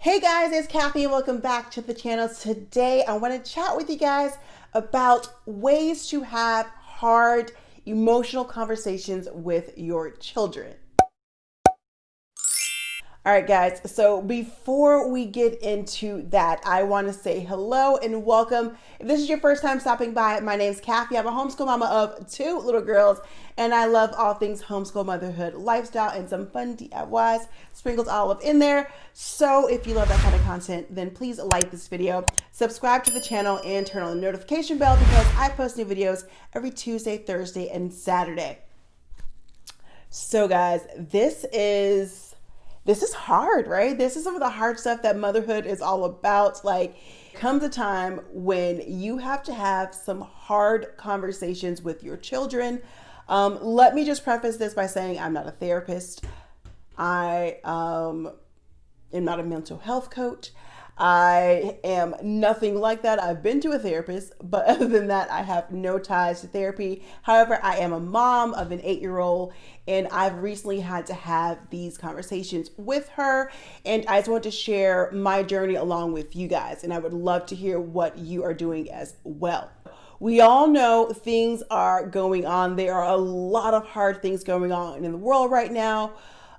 Hey guys, it's Kathy and welcome back to the channel. Today I want to chat with you guys about ways to have hard emotional conversations with your children. All right, guys, so before we get into that, I want to say hello and welcome. If this is your first time stopping by, my name's Kathy. I'm a homeschool mama of two little girls, and I love all things homeschool, motherhood, lifestyle, and some fun DIYs sprinkled all up in there. So if you love that kind of content, then please like this video, subscribe to the channel, and turn on the notification bell because I post new videos every Tuesday, Thursday, and Saturday. So guys, this is hard, right? This is some of the hard stuff that motherhood is all about. Like, comes a time when you have to have some hard conversations with your children. Let me just preface this by saying I'm not a therapist. I am not a mental health coach. I am nothing like that. I've been to a therapist, but other than that, I have no ties to therapy. However, I am a mom of an 8-year-old, and I've recently had to have these conversations with her. And I just want to share my journey along with you guys. And I would love to hear what you are doing as well. We all know things are going on. There are a lot of hard things going on in the world right now.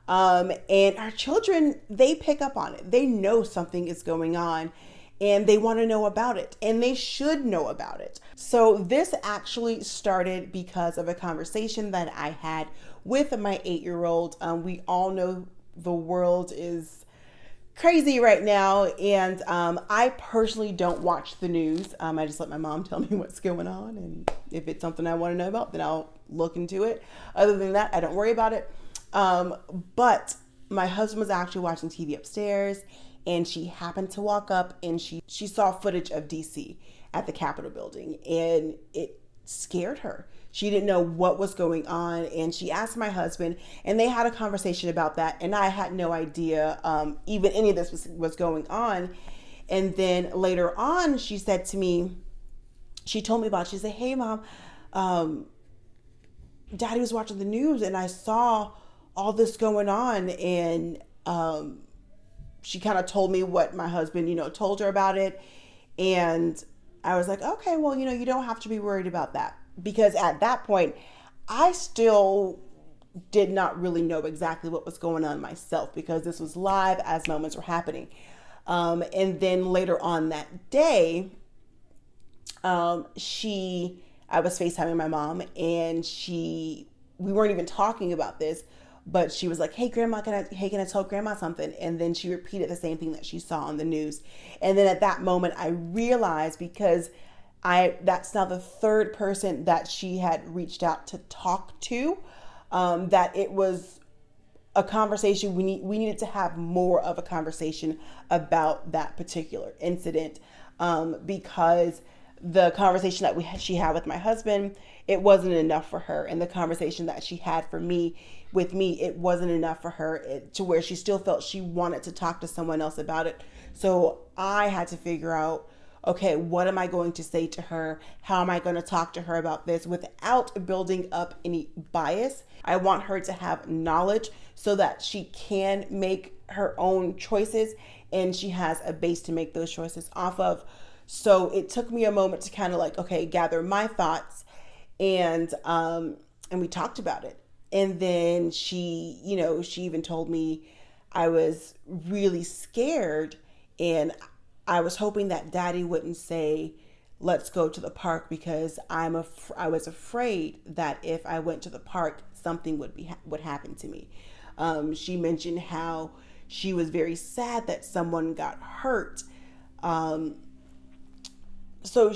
And our children, they pick up on it. They know something is going on and they want to know about it, and they should know about it. So this actually started because of a conversation that I had with my 8-year-old. We all know the world is crazy right now, and I personally don't watch the news. I just let my mom tell me what's going on, and if it's something I want to know about, then I'll look into it. Other than that, I don't worry about it. But my husband was actually watching TV upstairs, and she happened to walk up and she saw footage of DC at the Capitol building, and it scared her. She didn't know what was going on, and she asked my husband, and they had a conversation about that, and I had no idea even any of this was going on. And then later on, she said to me, she told me about it. She said, "Hey mom, Daddy was watching the news and I saw all this going on." And she kind of told me what my husband, told her about it. And I was like, okay, well, you don't have to be worried about that. Because at that point, I still did not really know exactly what was going on myself, because this was live as moments were happening. And then later on that day, I was FaceTiming my mom, and we weren't even talking about this, but she was like, "Hey grandma, can I tell grandma something?" And then she repeated the same thing that she saw on the news. And then at that moment I realized, because that's now the third person that she had reached out to talk to, that it was a conversation we needed to have more of a conversation about that particular incident, because the conversation that she had with my husband, it wasn't enough for her, and the conversation that she had with me, it wasn't enough for her, to where she still felt she wanted to talk to someone else about it. So I had to figure out, okay, what am I going to say to her? How am I going to talk to her about this without building up any bias? I want her to have knowledge so that she can make her own choices, and she has a base to make those choices off of. So it took me a moment to kind of like, okay, gather my thoughts, and we talked about it. And then she even told me I was really scared, and I was hoping that Daddy wouldn't say, "Let's go to the park," because I was afraid that if I went to the park, something would happen to me. She mentioned how she was very sad that someone got hurt. So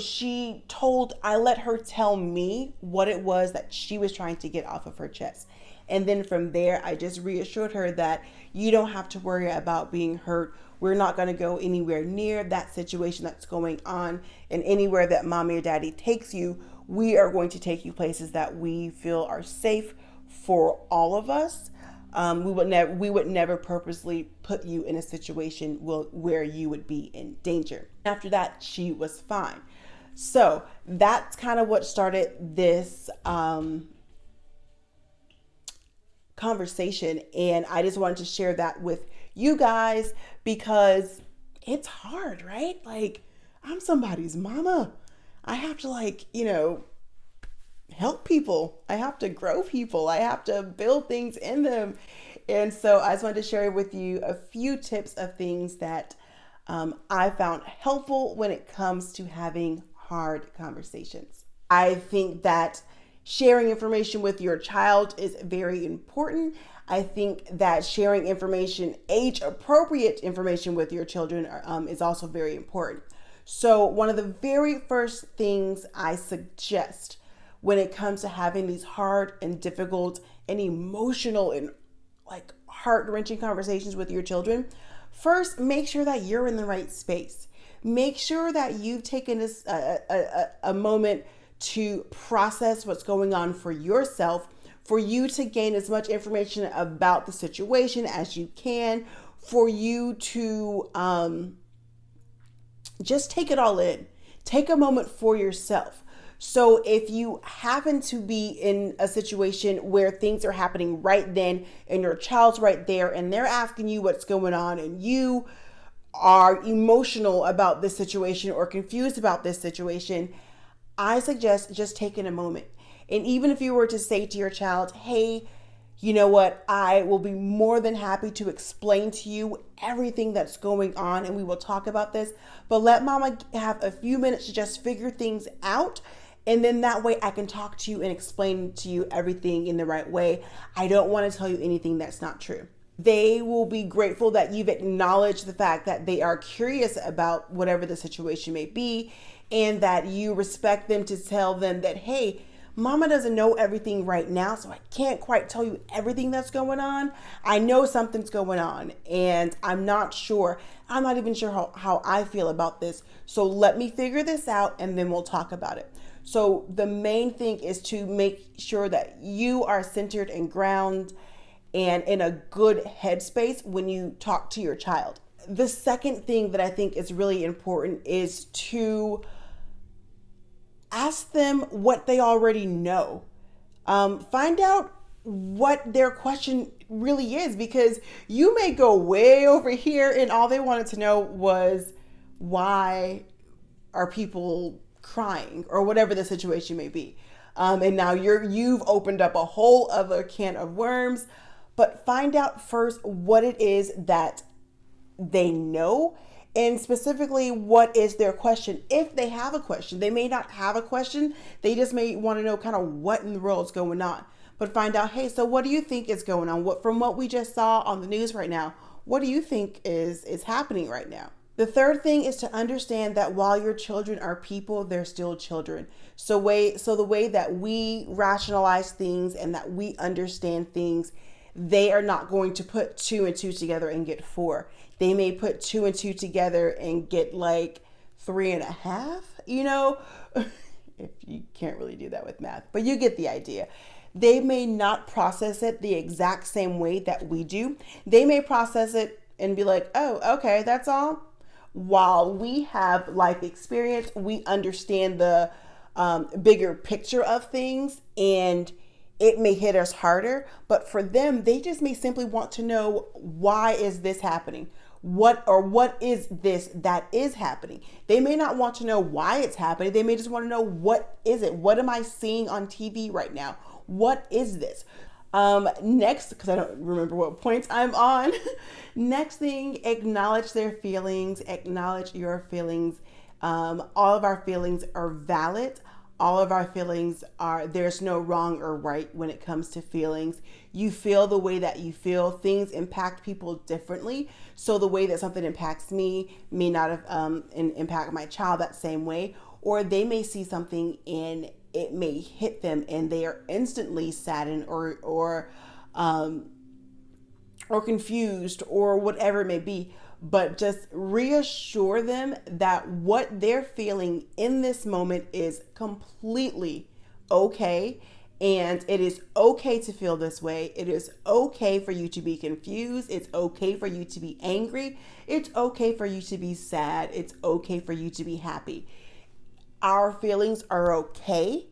I let her tell me what it was that she was trying to get off of her chest. And then from there, I just reassured her that you don't have to worry about being hurt. We're not going to go anywhere near that situation that's going on. And anywhere that mommy or daddy takes you, we are going to take you places that we feel are safe for all of us. We would never purposely put you in a situation where you would be in danger. After that, she was fine. So that's kind of what started this conversation, and I just wanted to share that with you guys, because it's hard, right? Like, I'm somebody's mama. I have to, like, help people. I have to grow people. I have to build things in them. And so I just wanted to share with you a few tips of things that I found helpful when it comes to having hard conversations. I think that sharing information with your child is very important. I think that sharing information, age appropriate information with your children is also very important. So one of the very first things I suggest when it comes to having these hard and difficult and emotional and like heart-wrenching conversations with your children, first, make sure that you're in the right space. Make sure that you've taken a moment to process what's going on for yourself, for you to gain as much information about the situation as you can, for you to just take it all in. Take a moment for yourself. So if you happen to be in a situation where things are happening right then and your child's right there and they're asking you what's going on and you are emotional about this situation or confused about this situation, I suggest just taking a moment. And even if you were to say to your child, hey, you know what, I will be more than happy to explain to you everything that's going on and we will talk about this, but let mama have a few minutes to just figure things out. And then that way I can talk to you and explain to you everything in the right way. I don't want to tell you anything that's not true. They will be grateful that you've acknowledged the fact that they are curious about whatever the situation may be and that you respect them to tell them that, hey, mama doesn't know everything right now, so I can't quite tell you everything that's going on. I know something's going on and I'm not sure. I'm not even sure how I feel about this. So let me figure this out and then we'll talk about it. So the main thing is to make sure that you are centered and grounded and in a good headspace when you talk to your child. The second thing that I think is really important is to ask them what they already know. Find out what their question really is, because you may go way over here and all they wanted to know was, why are people crying, or whatever the situation may be. And now you've opened up a whole other can of worms. But find out first what it is that they know, and specifically what is their question. If they have a question, they may not have a question. They just may want to know kind of what in the world is going on. But find out, hey, so what do you think is going on? From what we just saw on the news right now, what do you think is happening right now? The third thing is to understand that while your children are people, they're still children. So the way that we rationalize things and that we understand things, they are not going to put 2 and 2 together and get 4. They may put 2 and 2 together and get like 3.5, if you can't really do that with math, but you get the idea. They may not process it the exact same way that we do. They may process it and be like, oh, okay, that's all. While we have life experience, we understand the bigger picture of things, and it may hit us harder. But for them, they just may simply want to know, why is this happening? What is this that is happening? They may not want to know why it's happening. They may just want to know, what is it? What am I seeing on TV right now? What is this? Next, because I don't remember what points I'm on. Next thing, acknowledge their feelings. Acknowledge your feelings. All of our feelings are valid. All of our feelings there's no wrong or right when it comes to feelings. You feel the way that you feel. Things impact people differently. So the way that something impacts me may not have impact my child that same way. Or they may see something and it may hit them and they are instantly saddened or confused or whatever it may be. But just reassure them that what they're feeling in this moment is completely okay. And it is okay to feel this way. It is okay for you to be confused. It's okay for you to be angry. It's okay for you to be sad. It's okay for you to be happy. Our feelings are okay.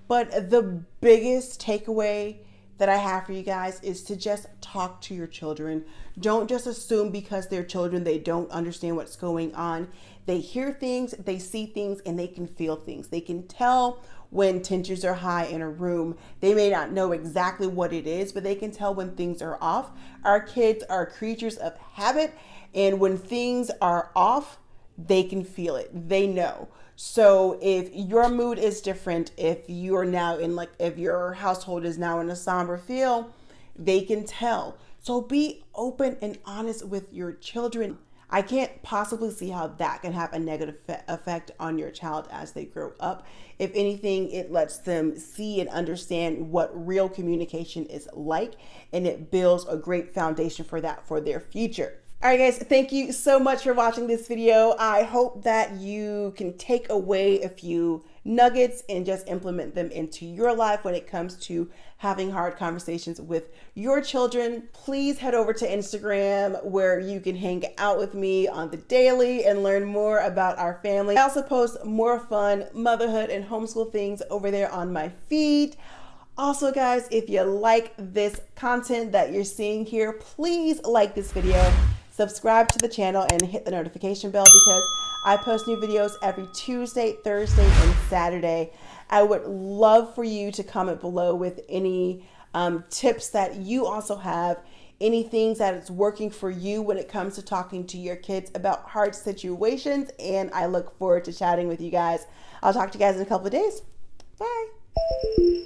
But the biggest takeaway that I have for you guys is to just talk to your children. Don't just assume because they're children they don't understand what's going on. They hear things, they see things, and they can feel things. They can tell when tensions are high in a room. They may not know exactly what it is, but they can tell when things are off. Our kids are creatures of habit, and when things are off, they can feel it. They know. So if your mood is different, if you're now in if your household is now in a somber feel, they can tell. So be open and honest with your children. I can't possibly see how that can have a negative effect on your child as they grow up. If anything, it lets them see and understand what real communication is like, and it builds a great foundation for that for their future. All right, guys, thank you so much for watching this video. I hope that you can take away a few nuggets and just implement them into your life when it comes to having hard conversations with your children. Please head over to Instagram where you can hang out with me on the daily and learn more about our family. I also post more fun motherhood and homeschool things over there on my feed. Also, guys, if you like this content that you're seeing here, please like this video, subscribe to the channel, and hit the notification bell because I post new videos every Tuesday, Thursday, and Saturday. I would love for you to comment below with any tips that you also have, any things that is working for you when it comes to talking to your kids about hard situations, and I look forward to chatting with you guys. I'll talk to you guys in a couple of days. Bye.